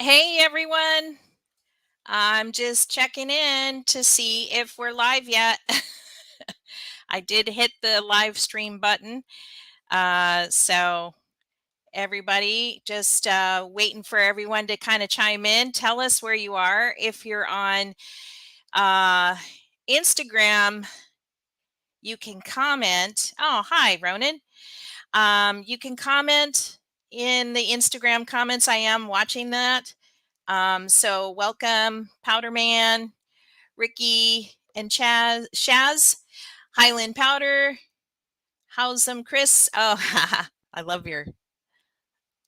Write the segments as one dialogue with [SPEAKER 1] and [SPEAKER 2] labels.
[SPEAKER 1] Hey everyone, I'm just checking in to see if we're live yet. I did hit the live stream button. So everybody just waiting for everyone to kind of chime in. Tell us where you are. If you're on uh, Instagram, you can comment. Oh, hi, Ronan. You can comment in the Instagram comments. I am watching that. So welcome, Powderman, Ricky, and Shaz, Highland Powder, how's them, Chris? Oh, I love your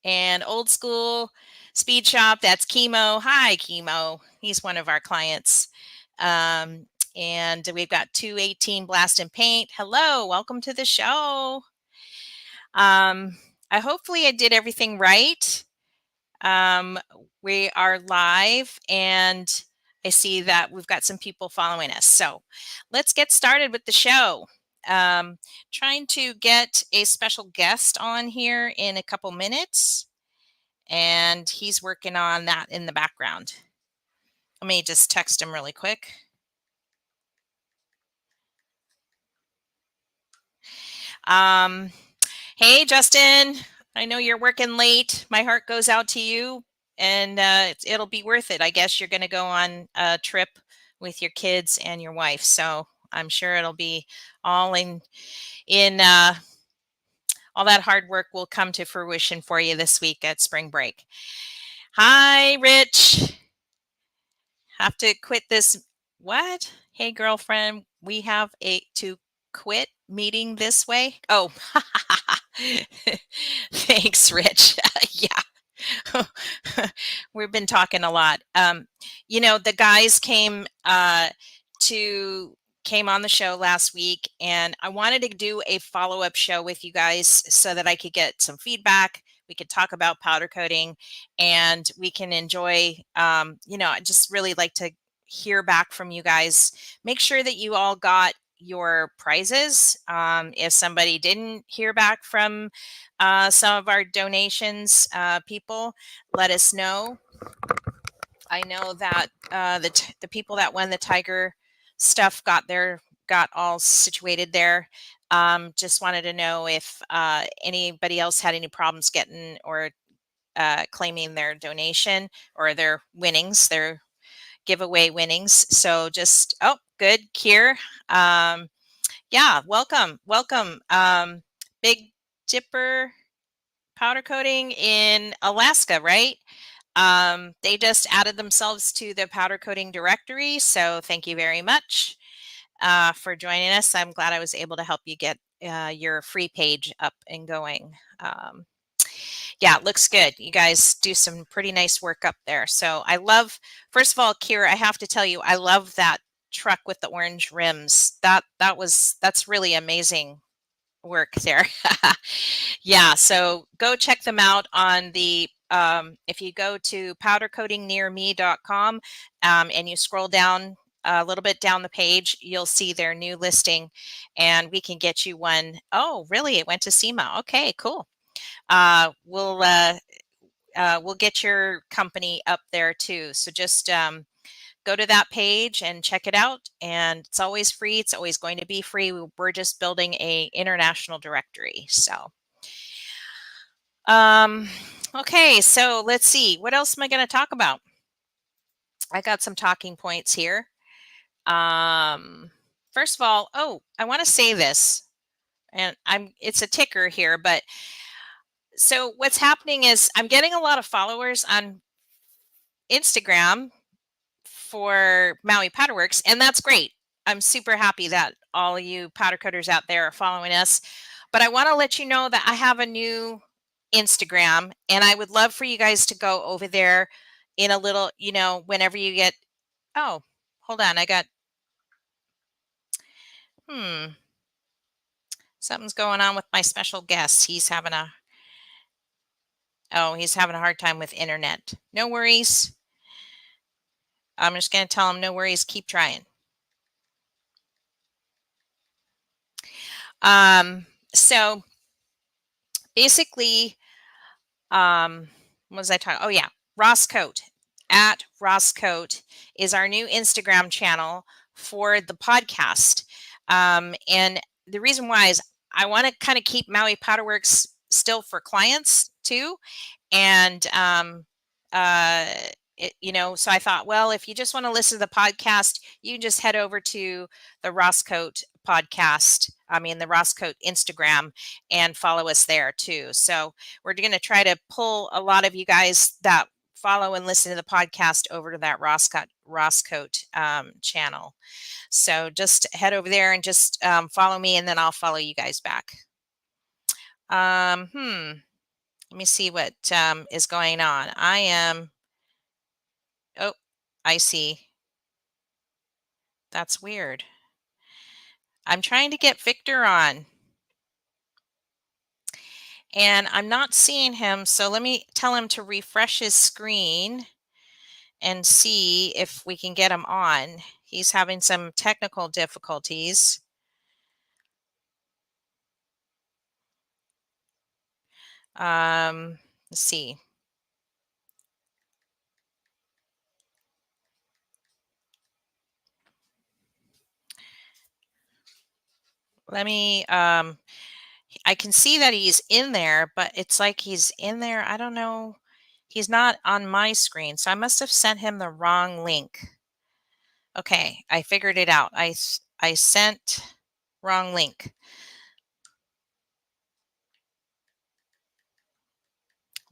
[SPEAKER 1] and Old School Speed Shop. That's Chemo. Hi, Chemo. He's one of our clients. Um, and we've got 218 Blast and Paint. Hello, welcome to the show. I hopefully I did everything right. Um, we are live and I see that we've got some people following us. So let's get started with the show. Trying to get a special guest on here in a couple minutes, and he's working on that in the background. Let me just text him really quick. Hey, Justin, I know you're working late. My heart goes out to you, and it'll be worth it. I guess you're going to go on a trip with your kids and your wife, so I'm sure it'll be all in all that hard work will come to fruition for you this week at spring break. Hi, Rich. Have to quit this. What? Hey, girlfriend, we have to quit meeting this way. Oh, thanks, Rich. Yeah. We've been talking a lot. The guys to came on the show last week, and I wanted to do a follow-up show with you guys so that I could get some feedback. We could talk about powder coating, and we can enjoy. I just really like to hear back from you guys. Make sure that you all got your prizes. If somebody didn't hear back from some of our donations, people, let us know. I know that the people that won the Tiger stuff got all situated there. Just wanted to know if anybody else had any problems getting or claiming their donation or their winnings, their giveaway winnings. So just good, Kier. Yeah, welcome. Big Dipper powder coating in Alaska, right? They just added themselves to the powder coating directory. So thank you very much for joining us. I'm glad I was able to help you get your free page up and going. Yeah, it looks good. You guys do some pretty nice work up there. So first of all, Kira, I have to tell you, I love that truck with the orange rims. That's really amazing work there. Yeah, so go check them out on the if you go to powdercoatingnearme.com and you scroll down a little bit down the page, you'll see their new listing, and we can get you one. Oh, really? It went to SEMA. Okay, cool. Uh, we'll uh, we'll get your company up there too. So just go to that page and check it out. And it's always free. It's always going to be free. We're just building a international directory. So, okay. So let's see. What else am I going to talk about? I got some talking points here. First of all, I want to say this, and it's a ticker here, but so what's happening is I'm getting a lot of followers on Instagram for Maui Powder Works, and that's great. I'm super happy that all of you powder coaters out there are following us. But I want to let you know that I have a new Instagram, and I would love for you guys to go over there in a little, whenever you get. Oh, hold on. Hmm, something's going on with my special guest. He's having a hard time with internet. No worries. I'm just going to tell him no worries. Keep trying. So basically, what was I talking? Oh yeah. Ross Coat at Ross Coat is our new Instagram channel for the podcast. And the reason why is I want to kind of keep Maui Powderworks still for clients too. And, uh, so I thought, well, if you just want to listen to the podcast, you can just head over to the Rosscoat podcast. I mean, the Rosscoat Instagram and follow us there too. So we're going to try to pull a lot of you guys that follow and listen to the podcast over to that Rosscoat channel. So just head over there and just follow me, and then I'll follow you guys back. Let me see what is going on. Oh, I see. That's weird. I'm trying to get Victor on, and I'm not seeing him. So let me tell him to refresh his screen and see if we can get him on. He's having some technical difficulties. Let's see. Let me, I can see that he's in there, but it's like he's in there. I don't know. He's not on my screen, so I must have sent him the wrong link. Okay, I figured it out. I sent wrong link.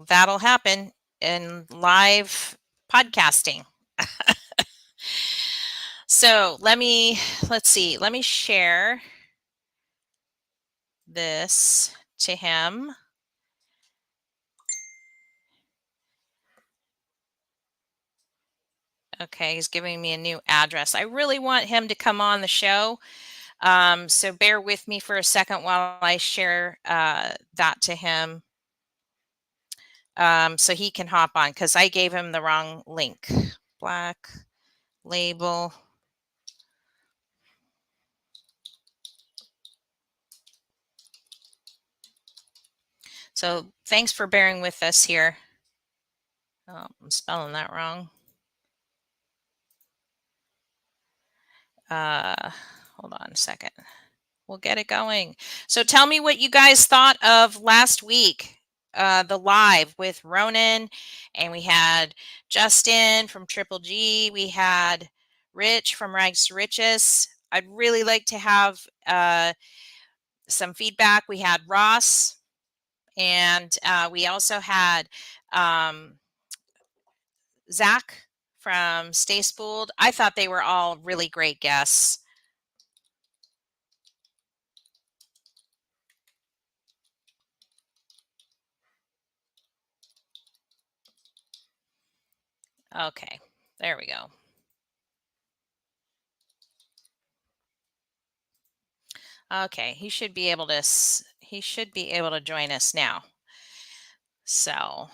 [SPEAKER 1] That'll happen in live podcasting. So let's see. Let me share this to him. Okay, he's giving me a new address. I really want him to come on the show. So bear with me for a second while I share that to him, so he can hop on, because I gave him the wrong link. Black Label. So thanks for bearing with us here. Oh, I'm spelling that wrong. Hold on a second. We'll get it going. So tell me what you guys thought of last week, the live with Ronan, and we had Justin from Triple G. We had Rich from Rags to Riches. I'd really like to have some feedback. We had Ross, and we also had Zach from Stay Spooled. I thought they were all really great guests. Okay, there we go. Okay, he should be able to join us now. So,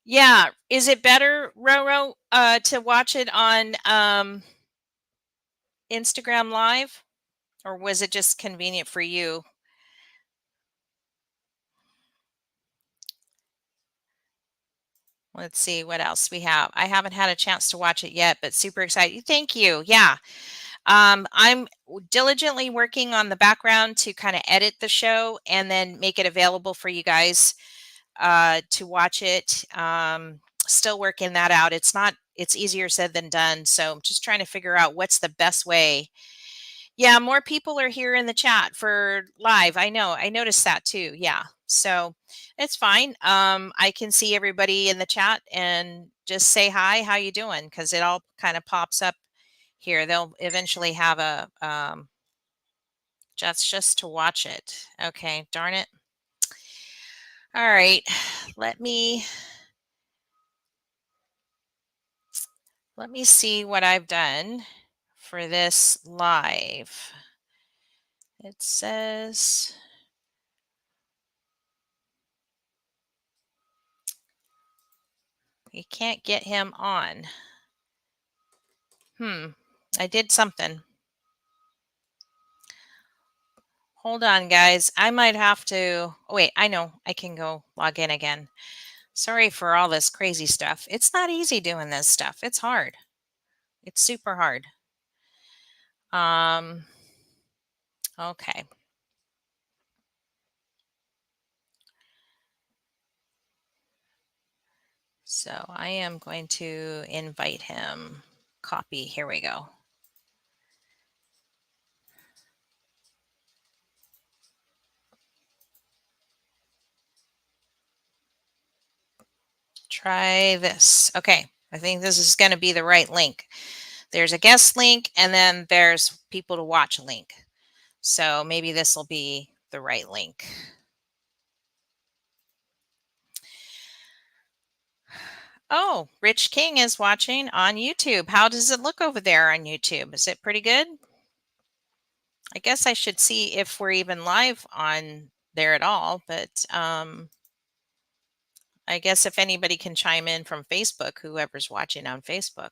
[SPEAKER 1] yeah, is it better, Roro, to watch it on Instagram Live, or was it just convenient for you? Let's see what else we have. I haven't had a chance to watch it yet, but super excited. Thank you. Yeah. I'm diligently working on the background to kind of edit the show and then make it available for you guys to watch it. Still working that out. It's easier said than done. So I'm just trying to figure out what's the best way. Yeah, more people are here in the chat for live. I know. I noticed that too. Yeah. So it's fine. I can see everybody in the chat and just say hi, how you doing? Because it all kind of pops up here. They'll eventually have a just to watch it. Okay, darn it. All right. Let me see what I've done for this live. It says you can't get him on. I did something. Hold on, guys. I might have to. Oh, wait, I know. I can go log in again. Sorry for all this crazy stuff. It's not easy doing this stuff. It's hard. It's super hard. Okay. So I am going to invite him. Copy. Here we go. Try this. Okay. I think this is going to be the right link. There's a guest link and then there's people to watch link. So maybe this will be the right link. Oh, Rich King is watching on YouTube. How does it look over there on YouTube? Is it pretty good? I guess I should see if we're even live on there at all, but I guess if anybody can chime in from Facebook, whoever's watching on Facebook.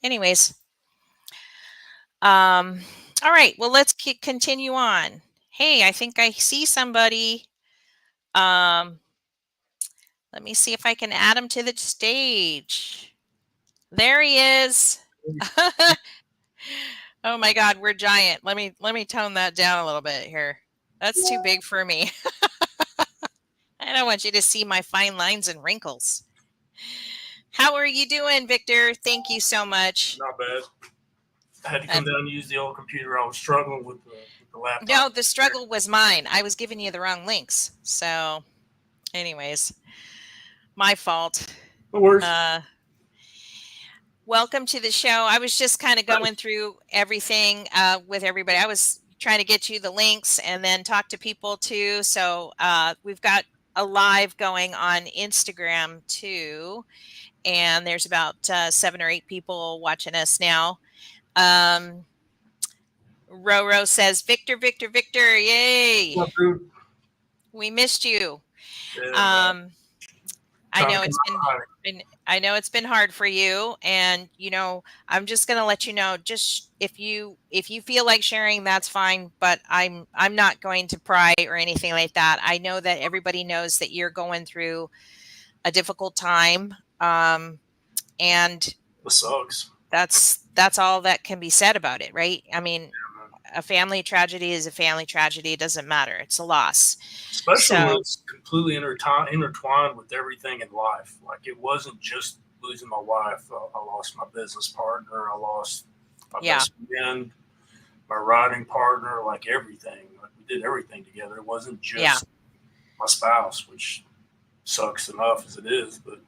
[SPEAKER 1] Anyways, all right, well, let's continue on. Hey, I think I see somebody. Let me see if I can add him to the stage. There he is. Oh my God, we're giant. Let me tone that down a little bit here. That's too big for me. I don't want you to see my fine lines and wrinkles. How are you doing, Victor? Thank you so much.
[SPEAKER 2] Not bad. I had to come down and use the old computer. I was struggling with the laptop.
[SPEAKER 1] No, the struggle was mine. I was giving you the wrong links. So, anyways, my fault.
[SPEAKER 2] No worries.
[SPEAKER 1] Welcome to the show. I was just kind of going through everything with everybody. I was trying to get you the links and then talk to people too. So we've got a live going on Instagram too. And there's about 7 or 8 people watching us now. Roro says, Victor, Victor, Victor, yay. We missed you.
[SPEAKER 2] Yeah,
[SPEAKER 1] I know it's been hard for you, and I'm just going to let you know, just if you feel like sharing, that's fine, but I'm not going to pry or anything like that. I know that everybody knows that you're going through a difficult time, and
[SPEAKER 2] it sucks.
[SPEAKER 1] That's all that can be said about it, right? I mean, a family tragedy is a family tragedy. It doesn't matter. It's a loss.
[SPEAKER 2] Especially when it's completely intertwined with everything in life. Like, it wasn't just losing my wife. I lost my business partner. I lost my best friend, my riding partner, like everything. Like, we did everything together. It wasn't just my spouse, which sucks enough as it is. But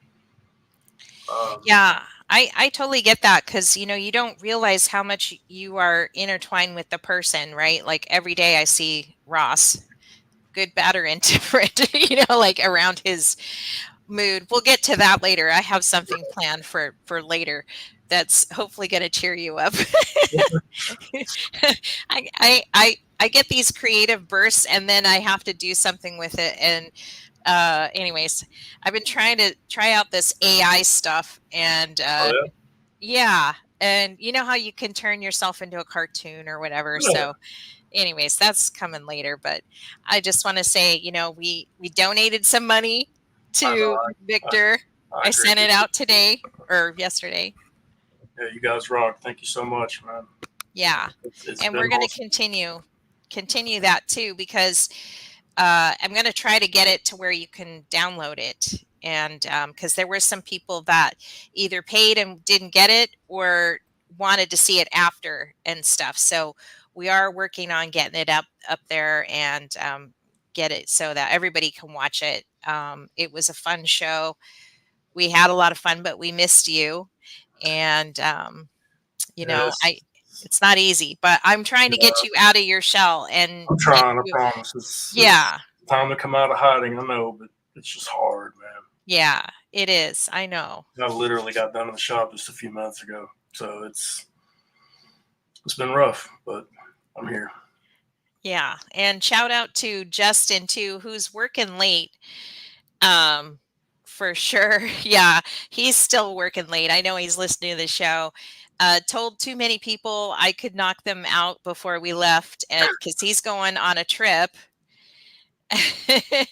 [SPEAKER 1] I totally get that, because you don't realize how much you are intertwined with the person, right? Like, every day I see Ross, good, bad, or indifferent, like around his mood. We'll get to that later. I have something planned for later that's hopefully going to cheer you up. I get these creative bursts and then I have to do something with it. And anyways, I've been trying to try out this AI stuff, and and you know how you can turn yourself into a cartoon or whatever. So anyways, that's coming later, but I just want to say, we donated some money to Victor. I sent it out today or yesterday.
[SPEAKER 2] Yeah, you guys rock. Thank you so much, man.
[SPEAKER 1] Yeah. And we're going to continue that too, because I'm going to try to get it to where you can download it. And because there were some people that either paid and didn't get it or wanted to see it after and stuff. So we are working on getting it up there and get it so that everybody can watch it. It was a fun show. We had a lot of fun, but we missed you. And, it's not easy, but I'm trying to get you out of your shell. And
[SPEAKER 2] I'm trying, I promise. It's time to come out of hiding, I know, but it's just hard, man.
[SPEAKER 1] Yeah, it is. I know.
[SPEAKER 2] I literally got done in the shop just a few months ago. So it's been rough, but I'm here.
[SPEAKER 1] Yeah. And shout out to Justin too, who's working late. For sure. Yeah, he's still working late. I know he's listening to the show. told too many people I could knock them out before we left, because he's going on a trip.
[SPEAKER 2] I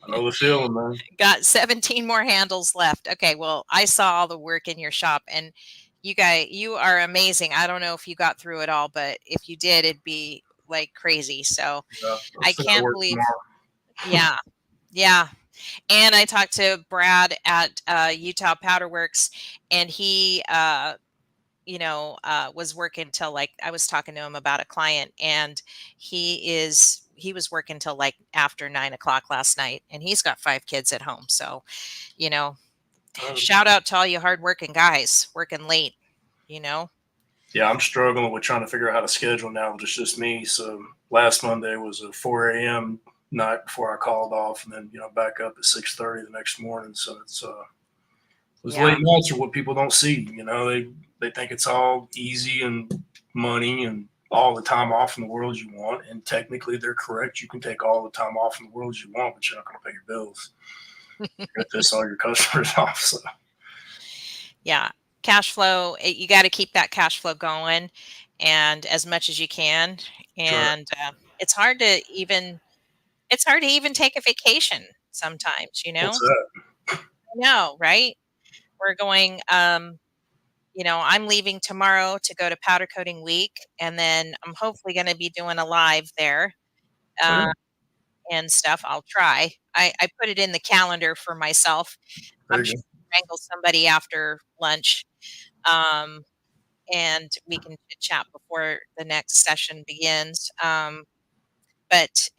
[SPEAKER 2] know the feeling, man.
[SPEAKER 1] Got 17 more handles left. Okay, well, I saw all the work in your shop, and you are amazing. I don't know if you got through it all, but if you did, it'd be like crazy. So
[SPEAKER 2] Yeah,
[SPEAKER 1] I can't believe, yeah, yeah. And I talked to Brad at Utah Powder Works, and he was working till, like, I was talking to him about a client, and he was working till like after 9 o'clock last night, and he's got 5 kids at home. So, you know, shout out to all you hardworking guys working late,
[SPEAKER 2] Yeah, I'm struggling with trying to figure out how to schedule now. Just me. So last Monday was a 4 a.m. night before I called off, and then back up at 6:30 the next morning. So those late nights are what people don't see. They think it's all easy and money and all the time off in the world you want. And technically, they're correct. You can take all the time off in the world you want, but you're not going to pay your bills. You're going to piss all your customers off. So.
[SPEAKER 1] Yeah, cash flow. You got to keep that cash flow going, and as much as you can. And it's hard to even take a vacation sometimes.
[SPEAKER 2] What's that?
[SPEAKER 1] I know, right? We're going. I'm leaving tomorrow to go to Powder Coating Week, and then I'm hopefully going to be doing a live there and stuff. I'll try. I put it in the calendar for myself. I'm sure I'll wrangle somebody after lunch, and we can chat before the next session begins. And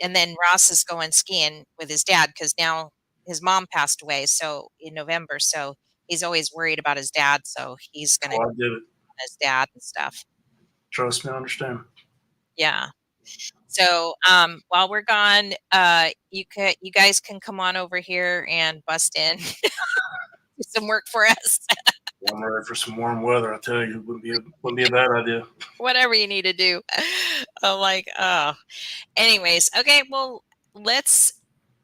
[SPEAKER 1] then Ross is going skiing with his dad, because now his mom passed away, so in November. So he's always worried about his dad. So he's going to his dad and stuff.
[SPEAKER 2] Trust me, I understand.
[SPEAKER 1] Yeah. So while we're gone, you guys can come on over here and bust in some work for us.
[SPEAKER 2] I'm ready for some warm weather. I tell you, it wouldn't be a bad idea.
[SPEAKER 1] Whatever you need to do. I'm like, oh. Anyways, okay. Well, let's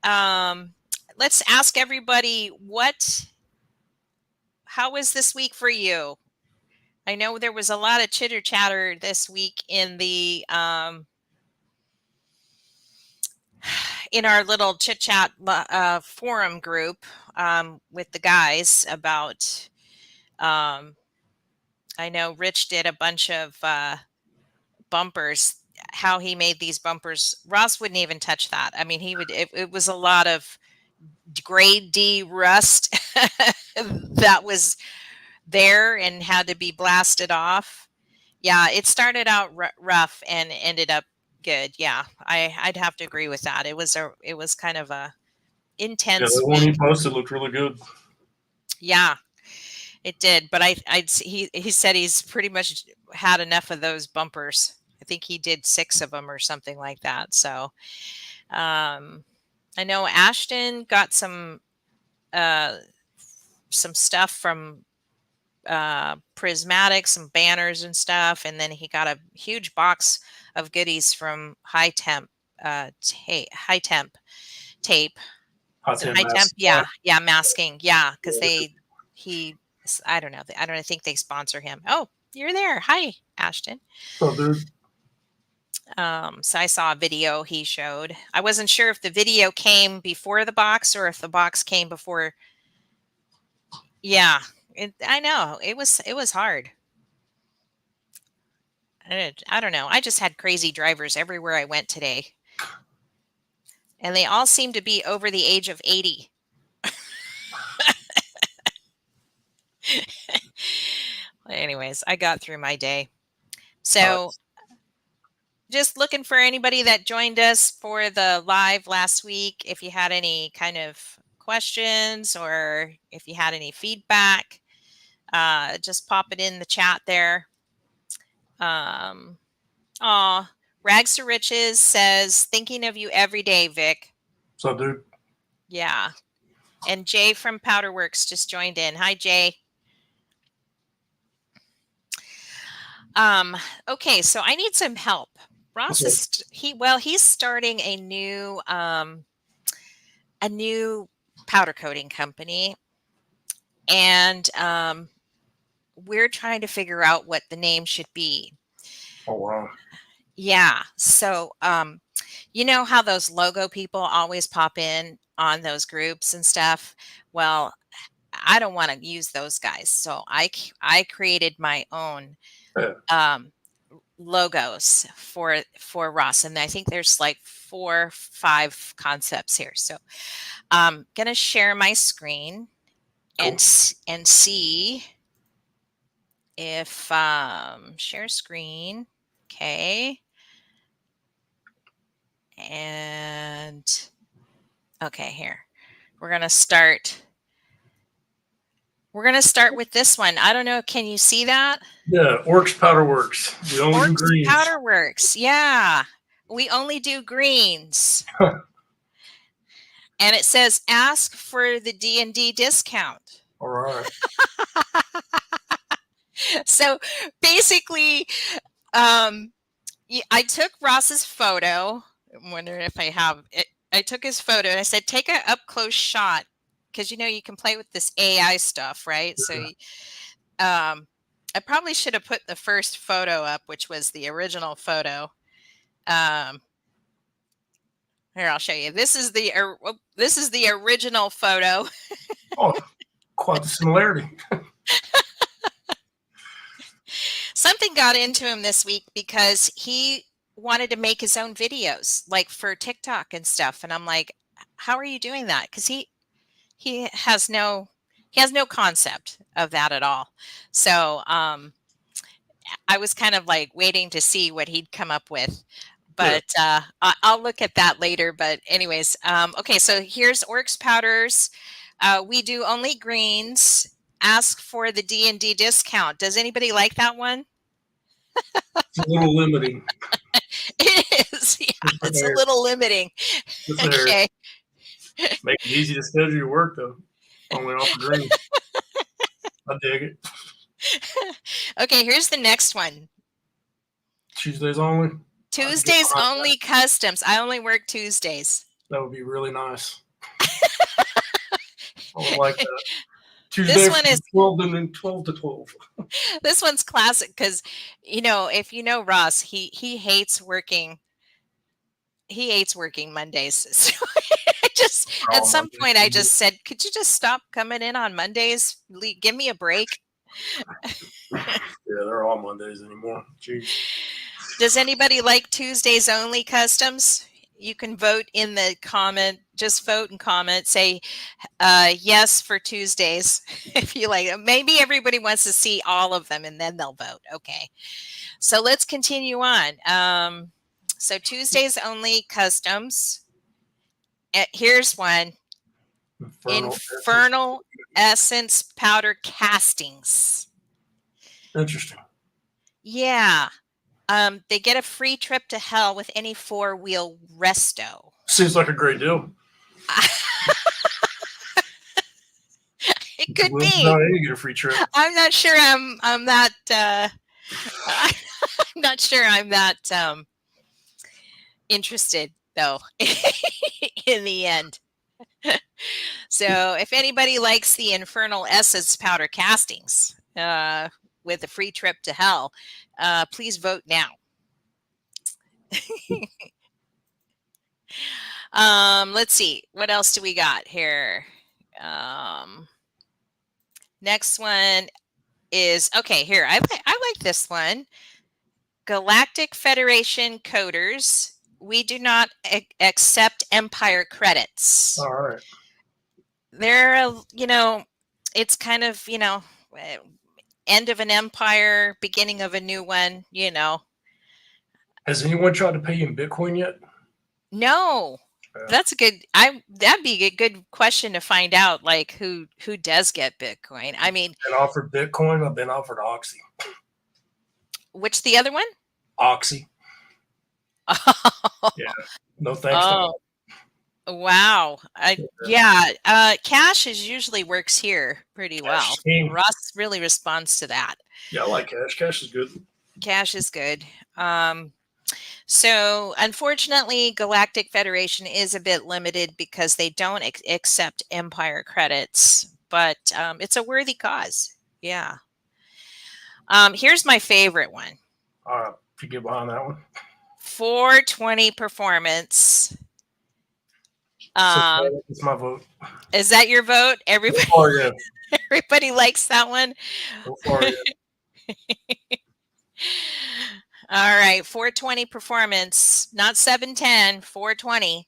[SPEAKER 1] ask everybody how was this week for you? I know there was a lot of chitter chatter this week in the in our little chit chat forum group with the guys about. I know Rich did a bunch of bumpers. How he made these bumpers, Ross wouldn't even touch that. I mean, he would. It was a lot of grade D rust that was there and had to be blasted off. Yeah, it started out rough and ended up good. Yeah, I'd have to agree with that. It was kind of a intense.
[SPEAKER 2] Yeah, the one he posted looked really good.
[SPEAKER 1] Yeah, it did. But he said he's pretty much had enough of those bumpers. I think he did 6 of them or something like that. So, I know Ashton got some stuff from Prismatic, some banners and stuff, and then he got a huge box of goodies from High Temp tape. High Temp, yeah, masking, yeah, because I don't know, I think they sponsor him. Oh, you're there. Hi, Ashton.
[SPEAKER 2] Oh, dude.
[SPEAKER 1] So I saw a video he showed. I wasn't sure if the video came before the box or if the box came before. Yeah, I know it was hard. I don't know. I just had crazy drivers everywhere I went today, and they all seem to be over the age of 80. Anyways, I got through my day. So just looking for anybody that joined us for the live last week. If you had any kind of questions or if you had any feedback, just pop it in the chat there. Rags to Riches says, thinking of you every day, Vic.
[SPEAKER 2] What's up, dude?
[SPEAKER 1] Yeah. And Jay from Powderworks just joined in. Hi, Jay. Okay, so I need some help. Ross is he's starting a new powder coating company, and we're trying to figure out what the name should be.
[SPEAKER 2] Oh, wow.
[SPEAKER 1] Yeah. So, you know how those logo people always pop in on those groups and stuff? Well, I don't want to use those guys. So I created my own
[SPEAKER 2] Yeah.
[SPEAKER 1] um, logos for Ross, and I think there's like 4, 5 concepts here. So I'm gonna share my screen
[SPEAKER 2] Cool.
[SPEAKER 1] and see if share screen. Okay. And okay, here. We're going to start. We're going to start with this one. I don't know. Can you see that?
[SPEAKER 2] Yeah. Orcs Powder Works. We only do
[SPEAKER 1] Orcs
[SPEAKER 2] greens.
[SPEAKER 1] Powder Works. Yeah. We only do greens. And it says ask for the D&D discount.
[SPEAKER 2] All right.
[SPEAKER 1] So basically, I took Ross's photo. I'm wondering if I have it. I took his photo and I said, take an up close shot. Because, you know, you can play with this AI stuff, right?
[SPEAKER 2] Yeah.
[SPEAKER 1] So I probably should have put the first photo up, which was the original photo. Here, I'll show you. This is the original photo.
[SPEAKER 2] Oh, quite the similarity.
[SPEAKER 1] Something got into him this week because he wanted to make his own videos, like for TikTok and stuff. And I'm like, how are you doing that? Because he has no concept of that at all. So I was kind of like waiting to see what he'd come up with. But I'll look at that later. But anyways, okay, so here's Orcs Powders. We do only greens. Ask for the D&D discount. Does anybody like that one?
[SPEAKER 2] It's a little limiting.
[SPEAKER 1] It is. Yeah, it's a little limiting. Okay.
[SPEAKER 2] Make it easy to schedule your work, though. Only offer greens. I dig it.
[SPEAKER 1] Okay, here's the next one.
[SPEAKER 2] Tuesdays only?
[SPEAKER 1] Tuesdays only customs. I only work Tuesdays.
[SPEAKER 2] That would be really nice. I would like that. Tuesday
[SPEAKER 1] This one is
[SPEAKER 2] 12 and then 12 to 12.
[SPEAKER 1] This one's classic because, you know, if you know Ross, he hates working. He hates working Mondays. So I just at some point I just said, could you just stop coming in on Mondays? Give me a break.
[SPEAKER 2] Yeah, they're all Mondays anymore. Jeez.
[SPEAKER 1] Does anybody like Tuesdays only customs? You can vote in the comment. Just vote and comment. Say yes for Tuesdays if you like. Maybe everybody wants to see all of them and then they'll vote. Okay. So let's continue on. So Tuesdays only customs. Here's one. Infernal Essence Powder Castings.
[SPEAKER 2] Interesting.
[SPEAKER 1] Yeah. They get a free trip to hell with any 4-wheel resto.
[SPEAKER 2] Seems like a great deal.
[SPEAKER 1] It could be.
[SPEAKER 2] No, you get a free trip.
[SPEAKER 1] I'm not sure I'm that I'm not sure I'm that interested though in the end. So if anybody likes the Infernal Essence Powder Castings with a free trip to hell, please vote now. Let's see. What else do we got here? Next one is, okay, here. I like this one. Galactic Federation Coders. We do not accept Empire credits.
[SPEAKER 2] All right.
[SPEAKER 1] They're, you know, it's kind of, you know, end of an empire, beginning of a new one, you know.
[SPEAKER 2] Has anyone tried to pay you in Bitcoin yet?
[SPEAKER 1] No. Yeah. That's a good, that'd be a good question to find out, like who does get Bitcoin. I mean,
[SPEAKER 2] I've been offered Bitcoin. I've been offered Oxy.
[SPEAKER 1] Which the other one?
[SPEAKER 2] Oxy.
[SPEAKER 1] Oh.
[SPEAKER 2] Yeah. No thanks.
[SPEAKER 1] Oh. Wow. Cash usually works here pretty well. Ross really responds to that.
[SPEAKER 2] Yeah, I like Cash. Cash is good.
[SPEAKER 1] Cash is good. So unfortunately, Galactic Federation is a bit limited because they don't accept Empire credits, but it's a worthy cause. Yeah. Here's my favorite one.
[SPEAKER 2] If you get behind that one.
[SPEAKER 1] 420 Performance.
[SPEAKER 2] It's my vote.
[SPEAKER 1] Is that your vote? Everybody,
[SPEAKER 2] Yeah.
[SPEAKER 1] everybody likes that one.
[SPEAKER 2] Go for it.
[SPEAKER 1] All right, 420 Performance, not 710, 420.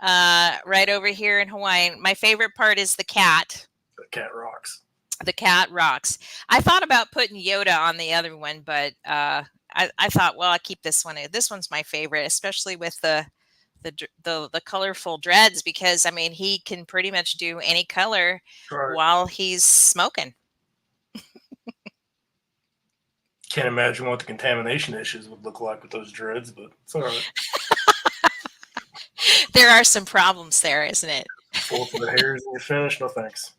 [SPEAKER 1] Right over here in Hawaii. My favorite part is the cat.
[SPEAKER 2] The cat rocks.
[SPEAKER 1] The cat rocks. I thought about putting Yoda on the other one, but I thought, well, I'll keep this one. This one's my favorite, especially with the colorful dreads, because I mean he can pretty much do any color while he's smoking.
[SPEAKER 2] Can't imagine what the contamination issues would look like with those dreads, but it's all right.
[SPEAKER 1] There are some problems there, isn't it?
[SPEAKER 2] Full for the hairs and you're finished. No thanks.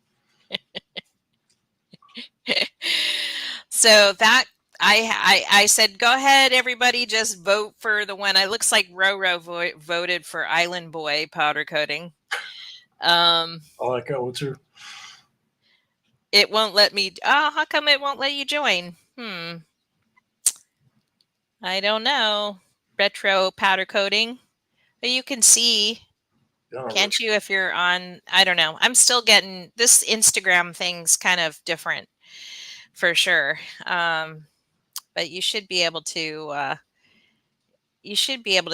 [SPEAKER 1] So that I said, go ahead, everybody, just vote for the one. It looks like Roro voted for Island Boy powder coating.
[SPEAKER 2] I like that one too.
[SPEAKER 1] It won't let me. Oh, how come it won't let you join? I don't know. Retro powder coating. But you can see, can't you, if you're on, I don't know. I'm still getting this Instagram thing's kind of different for sure. But you should be able to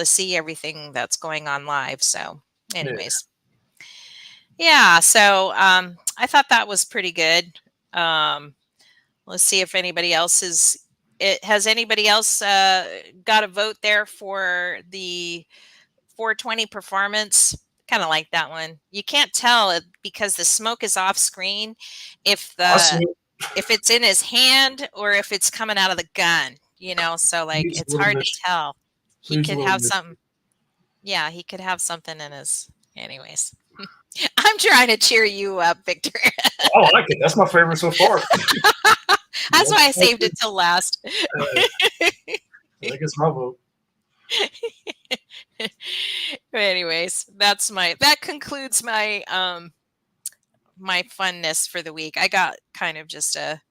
[SPEAKER 1] see everything that's going on live. So anyways, yeah. So I thought that was pretty good. Let's see if anybody else has anybody else got a vote there for the 420 Performance. Kind of like that one. You can't tell because the smoke is off screen if it's in his hand or if it's coming out of the gun, so like it's hard to tell. He could have something. Yeah, he could have something in his. Anyways, I'm trying to cheer you up, Victor.
[SPEAKER 2] Oh, I like it. That's my favorite so far.
[SPEAKER 1] That's why I saved it till last.
[SPEAKER 2] I think it's my vote.
[SPEAKER 1] Anyways, that concludes my my funness for the week. I got kind of just I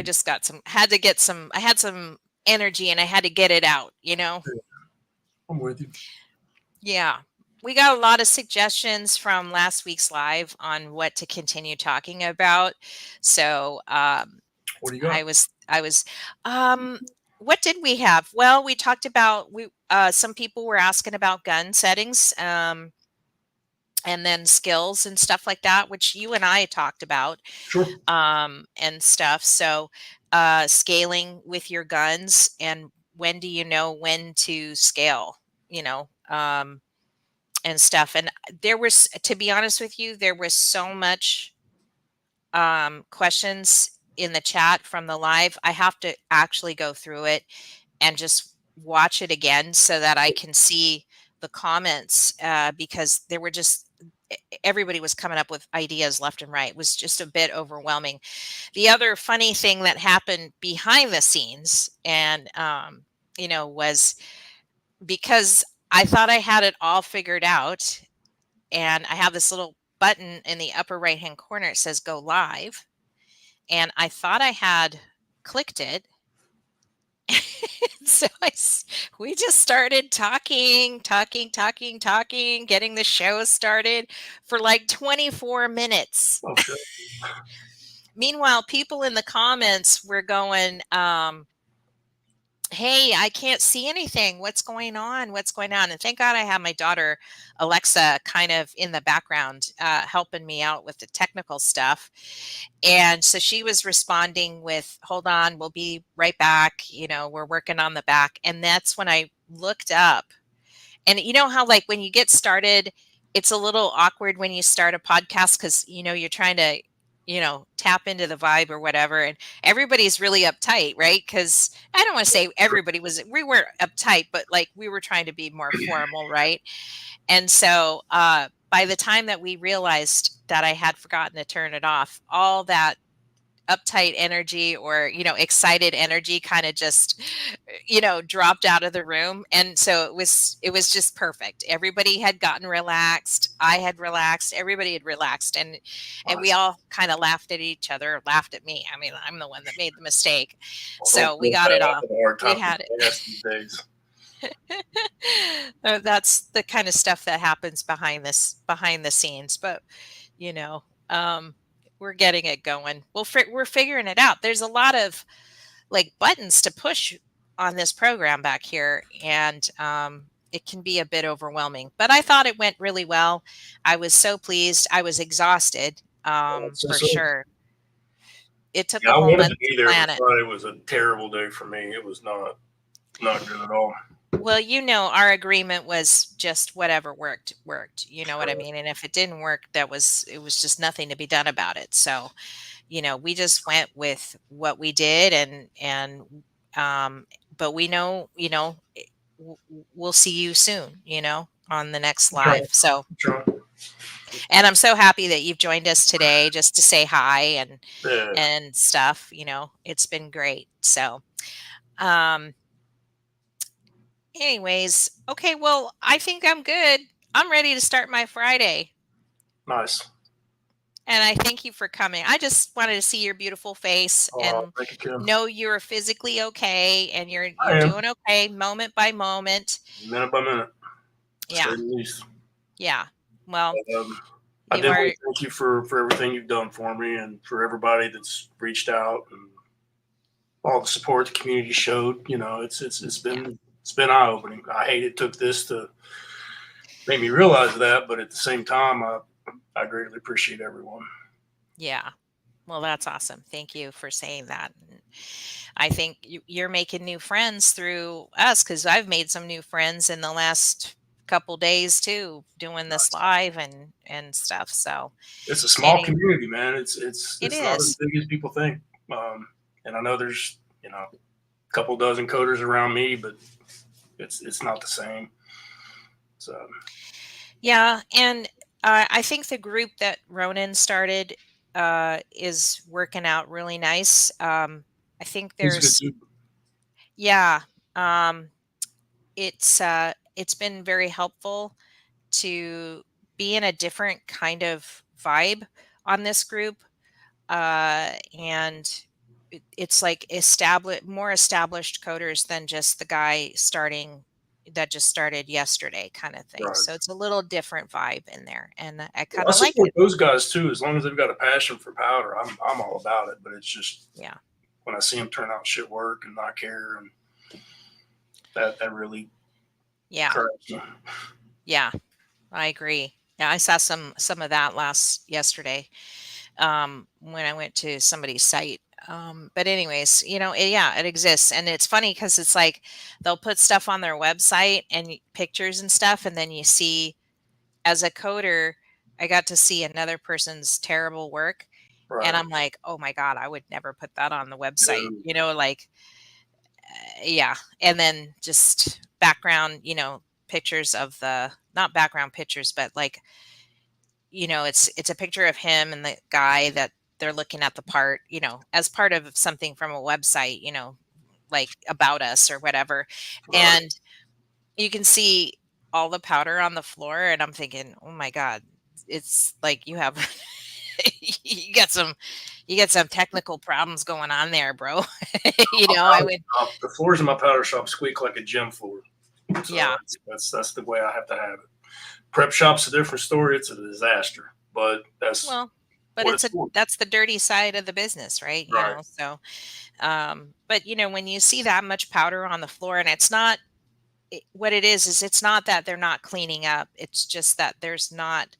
[SPEAKER 1] just got some, I had some energy and I had to get it out,
[SPEAKER 2] I'm with you.
[SPEAKER 1] Yeah. We got a lot of suggestions from last week's live on what to continue talking about. So
[SPEAKER 2] what do you got?
[SPEAKER 1] I was what did we have? Well, we talked about some people were asking about gun settings and then skills and stuff like that, which you and I talked about.
[SPEAKER 2] Sure.
[SPEAKER 1] And stuff. So scaling with your guns, and when do you know when to scale, and stuff. And there was, to be honest with you, there was so much questions in the chat from the live. I have to actually go through it and just watch it again so that I can see the comments because there were everybody was coming up with ideas left and right. It was just a bit overwhelming. The other funny thing that happened behind the scenes and, was because I thought I had it all figured out, and I have this little button in the upper right hand corner. It says go live. And I thought I had clicked it. So we just started talking, getting the show started for like 24 minutes.
[SPEAKER 2] Okay.
[SPEAKER 1] Meanwhile, people in the comments were going, hey, I can't see anything. What's going on? And thank God I have my daughter, Alexa, kind of in the background helping me out with the technical stuff. And so she was responding with, hold on, we'll be right back. We're working on the back. And that's when I looked up. And you know how, like, when you get started, it's a little awkward when you start a podcast because, you're trying to tap into the vibe or whatever. And everybody's really uptight, right? Because I don't want to say we weren't uptight, but like we were trying to be more formal, right? And so by the time that we realized that I had forgotten to turn it off, all that uptight energy or, excited energy kind of just, dropped out of the room. And so it was just perfect. Everybody had gotten relaxed. I had relaxed. Everybody had relaxed. And we
[SPEAKER 2] Nice.
[SPEAKER 1] all kind of laughed at each other, laughed at me. I mean, I'm the one that made the mistake.
[SPEAKER 2] Well, don't
[SPEAKER 1] So we
[SPEAKER 2] feel
[SPEAKER 1] got
[SPEAKER 2] bad.
[SPEAKER 1] it
[SPEAKER 2] I
[SPEAKER 1] all.
[SPEAKER 2] have a hard
[SPEAKER 1] We
[SPEAKER 2] time
[SPEAKER 1] had
[SPEAKER 2] with gas these days.
[SPEAKER 1] That's the kind of stuff that happens behind the scenes, but you know, um, we're getting it going. We're figuring it out. There's a lot of like buttons to push on this program back here, and it can be a bit overwhelming. But I thought it went really well. I was so pleased. I was exhausted, for
[SPEAKER 2] So,
[SPEAKER 1] sure. It took
[SPEAKER 2] yeah,
[SPEAKER 1] a
[SPEAKER 2] I
[SPEAKER 1] whole
[SPEAKER 2] wanted
[SPEAKER 1] month
[SPEAKER 2] to
[SPEAKER 1] to
[SPEAKER 2] be there,
[SPEAKER 1] plan
[SPEAKER 2] but
[SPEAKER 1] it.
[SPEAKER 2] Friday was a terrible day for me. It was not good at all.
[SPEAKER 1] Well, our agreement was just whatever worked. You know what I mean? And if it didn't work, it was just nothing to be done about it. So, we just went with what we did um but we know, we'll see you soon, on the next
[SPEAKER 2] Trying,
[SPEAKER 1] live. So,
[SPEAKER 2] trying.
[SPEAKER 1] and I'm so happy that you've joined us today just to say hi
[SPEAKER 2] Yeah,
[SPEAKER 1] and stuff, it's been great. So, um anyways, okay, well, I think I'm good. I'm ready to start my Friday.
[SPEAKER 2] nice.
[SPEAKER 1] And I thank you for coming. I just wanted to see your beautiful face and
[SPEAKER 2] Thank you, Kim.
[SPEAKER 1] know you're physically okay and
[SPEAKER 2] I
[SPEAKER 1] you're
[SPEAKER 2] am
[SPEAKER 1] doing okay moment by moment.
[SPEAKER 2] minute by minute,
[SPEAKER 1] Yeah.
[SPEAKER 2] say the least.
[SPEAKER 1] Yeah. Well,
[SPEAKER 2] But, I
[SPEAKER 1] you
[SPEAKER 2] did want
[SPEAKER 1] are
[SPEAKER 2] to thank you for everything you've done for me and for everybody that's reached out and all the support the community showed.
[SPEAKER 1] yeah.
[SPEAKER 2] It's been eye opening. I hate it took this to make me realize that, but at the same time, I greatly appreciate everyone.
[SPEAKER 1] Yeah. Well, that's awesome. Thank you for saying that. And I think you're making new friends through us because I've made some new friends in the last couple days too, doing this
[SPEAKER 2] Nice.
[SPEAKER 1] live and stuff. So,
[SPEAKER 2] It's a small
[SPEAKER 1] any
[SPEAKER 2] community, man.
[SPEAKER 1] it
[SPEAKER 2] It's not as
[SPEAKER 1] is.
[SPEAKER 2] big as people think. And I know there's a couple dozen coders around me, but it's not the same. So
[SPEAKER 1] Yeah, and I think the group that Ronan started is working out really nice. I think
[SPEAKER 2] he's a good
[SPEAKER 1] there's,
[SPEAKER 2] dude.
[SPEAKER 1] yeah, um, it's been very helpful to be in a different kind of vibe on this group, and it's like more established coders than just the guy that just started yesterday kind of thing.
[SPEAKER 2] Right.
[SPEAKER 1] So it's a little different vibe in there, and I
[SPEAKER 2] Well,
[SPEAKER 1] kind
[SPEAKER 2] I
[SPEAKER 1] of like
[SPEAKER 2] support
[SPEAKER 1] it.
[SPEAKER 2] those guys too. As long as they've got a passion for powder, I'm all about it. But it's just
[SPEAKER 1] Yeah,
[SPEAKER 2] when I see them turn out shit work and not care, and that really
[SPEAKER 1] yeah,
[SPEAKER 2] cracks me.
[SPEAKER 1] yeah. I agree. Yeah, I saw some of that yesterday, when I went to somebody's site. But anyways, yeah, it exists, and it's funny because it's like they'll put stuff on their website and pictures and stuff, and then you see, as a coder, I got to see another person's terrible work, and
[SPEAKER 2] Right.
[SPEAKER 1] I'm like, oh my god, I would never put that on the website.
[SPEAKER 2] No,
[SPEAKER 1] Like, yeah, and then just background, pictures of the not background pictures, but like, it's a picture of him and the guy that they're looking at the part, as part of something from a website, like About Us or whatever.
[SPEAKER 2] right.
[SPEAKER 1] And you can see all the powder on the floor. And I'm thinking, oh my God, it's like you have, you got some technical problems going on there, bro. I would,
[SPEAKER 2] The floors in my powder shop squeak like a gym floor. So
[SPEAKER 1] yeah,
[SPEAKER 2] that's the way I have to have it. Prep shop's a different story. It's a disaster, but that's
[SPEAKER 1] well, but
[SPEAKER 2] what it's for.
[SPEAKER 1] that's the dirty side of the business, right?
[SPEAKER 2] Right.
[SPEAKER 1] So, but when you see that much powder on the floor and it's not, what it is it's not that they're not cleaning up. It's just that there's not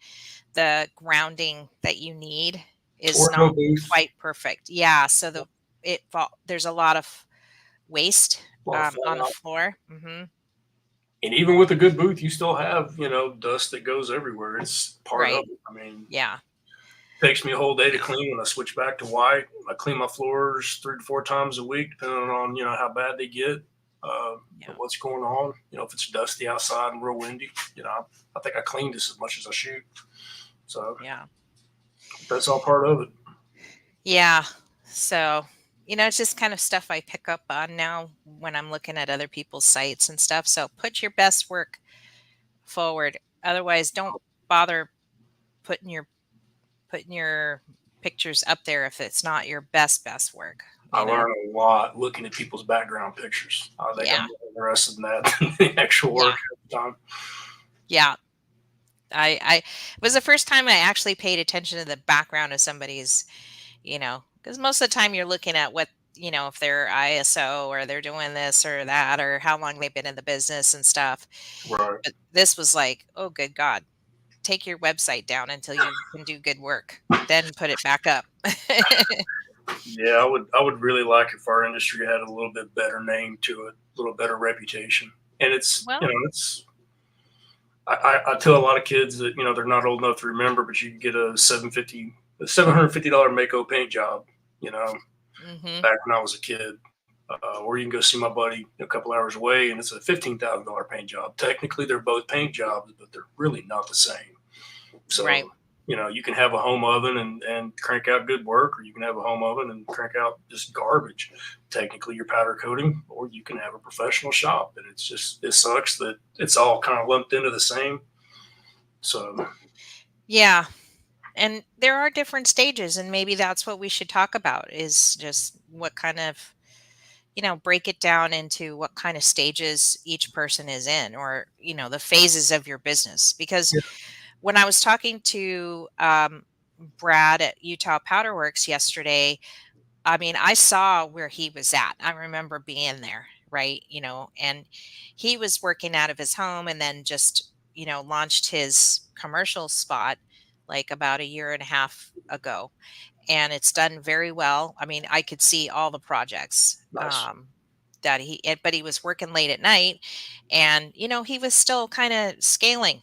[SPEAKER 1] the grounding that you need is
[SPEAKER 2] Or no
[SPEAKER 1] not
[SPEAKER 2] booth.
[SPEAKER 1] quite perfect. Yeah. So there's a lot of waste,
[SPEAKER 2] A lot of
[SPEAKER 1] on the
[SPEAKER 2] fallout.
[SPEAKER 1] floor. Hmm.
[SPEAKER 2] And even with a good booth, you still have, dust that goes everywhere. It's part of
[SPEAKER 1] Right.
[SPEAKER 2] it. I mean,
[SPEAKER 1] Yeah.
[SPEAKER 2] it takes me a whole day to clean when I switch back to white. I clean my floors 3 to 4 times a week, depending on, how bad they get,
[SPEAKER 1] Yeah.
[SPEAKER 2] what's going on. If it's dusty outside and real windy, I think I clean just as much as I shoot. So
[SPEAKER 1] Yeah.
[SPEAKER 2] that's all part of it.
[SPEAKER 1] Yeah. So, it's just kind of stuff I pick up on now when I'm looking at other people's sites and stuff. So put your best work forward. Otherwise, don't bother putting your putting your pictures up there if it's not your best work.
[SPEAKER 2] I learn a lot looking at people's background pictures. I think I'm
[SPEAKER 1] Yeah.
[SPEAKER 2] more interested in that than the actual work every time.
[SPEAKER 1] Yeah. I it was the first time I actually paid attention to the background of somebody's, because most of the time you're looking at what, if they're ISO or they're doing this or that or how long they've been in the business and stuff.
[SPEAKER 2] Right.
[SPEAKER 1] But this was like, oh, good God, take your website down until you can do good work, then put it back up.
[SPEAKER 2] Yeah, I would really like if our industry had a little bit better name to it, a little better reputation. And it's
[SPEAKER 1] Well,
[SPEAKER 2] it's I tell a lot of kids that they're not old enough to remember, but you can get a $750 Mako paint job. You know,
[SPEAKER 1] hmm
[SPEAKER 2] back when I was a kid, or you can go see my buddy a couple hours away, and it's a $15,000 paint job. Technically, they're both paint jobs, but they're really not the same.
[SPEAKER 1] right.
[SPEAKER 2] So, you can have a home oven and crank out good work, or you can have a home oven and crank out just garbage. Technically, you're powder coating, or you can have a professional shop. And it sucks that it's all kind of lumped into the same. So,
[SPEAKER 1] Yeah. And there are different stages, and maybe that's what we should talk about is just what kind of, break it down into what kind of stages each person is in, or, the phases of your business. Because
[SPEAKER 2] yeah,
[SPEAKER 1] when I was talking to Brad at Utah Powder Works yesterday, I mean, I saw where he was at. I remember being there, right? And he was working out of his home and then just, launched his commercial spot like about a year and a half ago. And it's done very well. I mean, I could see all the projects
[SPEAKER 2] nice.
[SPEAKER 1] but he was working late at night, and, he was still kind of scaling,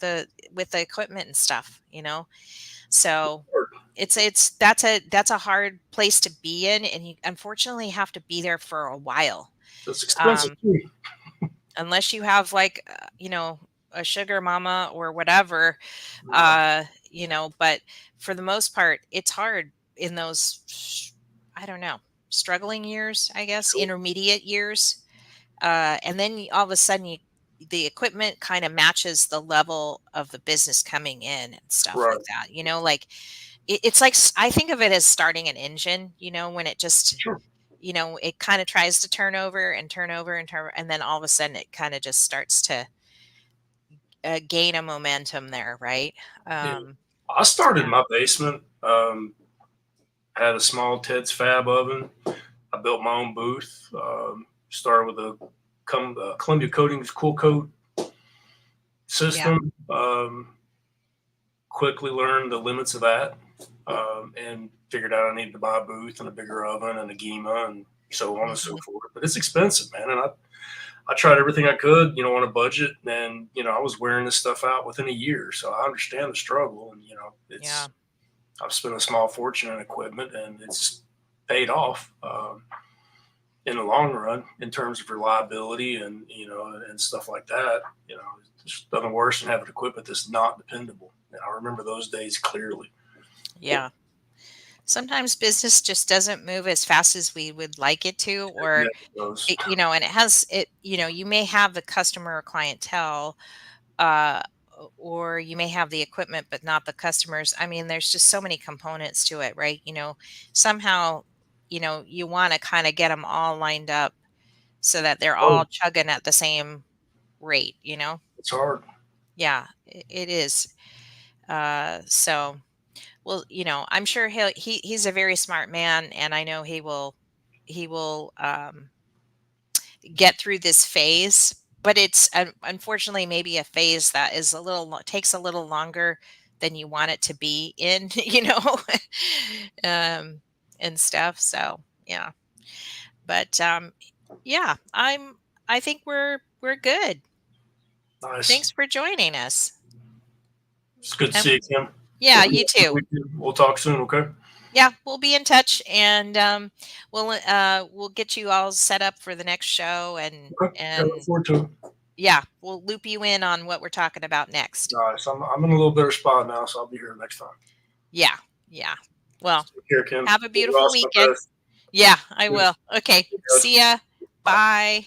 [SPEAKER 1] the with the equipment and stuff. So that's a hard place to be in, and you unfortunately have to be there for a while.
[SPEAKER 2] That's expensive
[SPEAKER 1] Um,
[SPEAKER 2] too.
[SPEAKER 1] unless you have like a sugar mama or whatever,
[SPEAKER 2] Right.
[SPEAKER 1] but for the most part, it's hard in those, I don't know, struggling years, I guess,
[SPEAKER 2] Sure.
[SPEAKER 1] intermediate years. And then all of a sudden the equipment kind of matches the level of the business coming in and stuff like
[SPEAKER 2] Right.
[SPEAKER 1] that. Like it's like I think of it as starting an engine. When it just
[SPEAKER 2] Sure.
[SPEAKER 1] it kind of tries to turn over and turn over and turn, and then all of a sudden it kind of just starts to gain a momentum there, right?
[SPEAKER 2] Yeah.
[SPEAKER 1] Um,
[SPEAKER 2] I started
[SPEAKER 1] yeah,
[SPEAKER 2] in my basement. Had a small Ted's Fab oven. I built my own booth. Started with a Columbia Coatings Cool Coat
[SPEAKER 1] yeah,
[SPEAKER 2] system. Quickly learned the limits of that, and figured out I needed to buy a booth and a bigger oven and a GEMA and so on and so
[SPEAKER 1] hmm
[SPEAKER 2] forth. But it's expensive, man. And I tried everything I could, on a budget, and I was wearing this stuff out within a year. So I understand the struggle, and
[SPEAKER 1] yeah,
[SPEAKER 2] it's I've spent a small fortune in equipment, and it's paid off. In the long run, in terms of reliability and and stuff like that, it's nothing worse than having equipment that's not dependable. And I remember those days clearly.
[SPEAKER 1] yeah. Sometimes business just doesn't move as fast as we would like it to,
[SPEAKER 2] Yeah,
[SPEAKER 1] or
[SPEAKER 2] those
[SPEAKER 1] and it has it. You may have the customer or clientele, uh, or you may have the equipment but not the customers. I mean, there's just so many components to it, right? Somehow, you want to kind of get them all lined up so that they're all
[SPEAKER 2] hard.
[SPEAKER 1] chugging at the same rate.
[SPEAKER 2] It's hard.
[SPEAKER 1] Yeah, it is. So, well, I'm sure he's a very smart man, and I know he will get through this phase. But it's unfortunately maybe a phase that is takes a little longer than you want it to be in, um, and stuff. So yeah, but yeah, I think we're good.
[SPEAKER 2] Nice.
[SPEAKER 1] Thanks for joining us.
[SPEAKER 2] It's good to
[SPEAKER 1] Um,
[SPEAKER 2] see you, Kim.
[SPEAKER 1] yeah, you too.
[SPEAKER 2] We'll talk soon, okay?
[SPEAKER 1] Yeah, we'll be in touch, and we'll get you all set up for the next show, and
[SPEAKER 2] Okay. Yeah, look
[SPEAKER 1] and
[SPEAKER 2] forward to it.
[SPEAKER 1] yeah, we'll loop you in on what we're talking about next.
[SPEAKER 2] Nice. I'm in a little better spot now, so I'll be here next time.
[SPEAKER 1] Yeah, yeah. Well,
[SPEAKER 2] Take care, Kim.
[SPEAKER 1] have a
[SPEAKER 2] You
[SPEAKER 1] beautiful
[SPEAKER 2] lost my
[SPEAKER 1] weekend.
[SPEAKER 2] best.
[SPEAKER 1] Yeah, I
[SPEAKER 2] Yes.
[SPEAKER 1] will. Okay.
[SPEAKER 2] Yes.
[SPEAKER 1] See ya.
[SPEAKER 2] Bye.
[SPEAKER 1] Bye.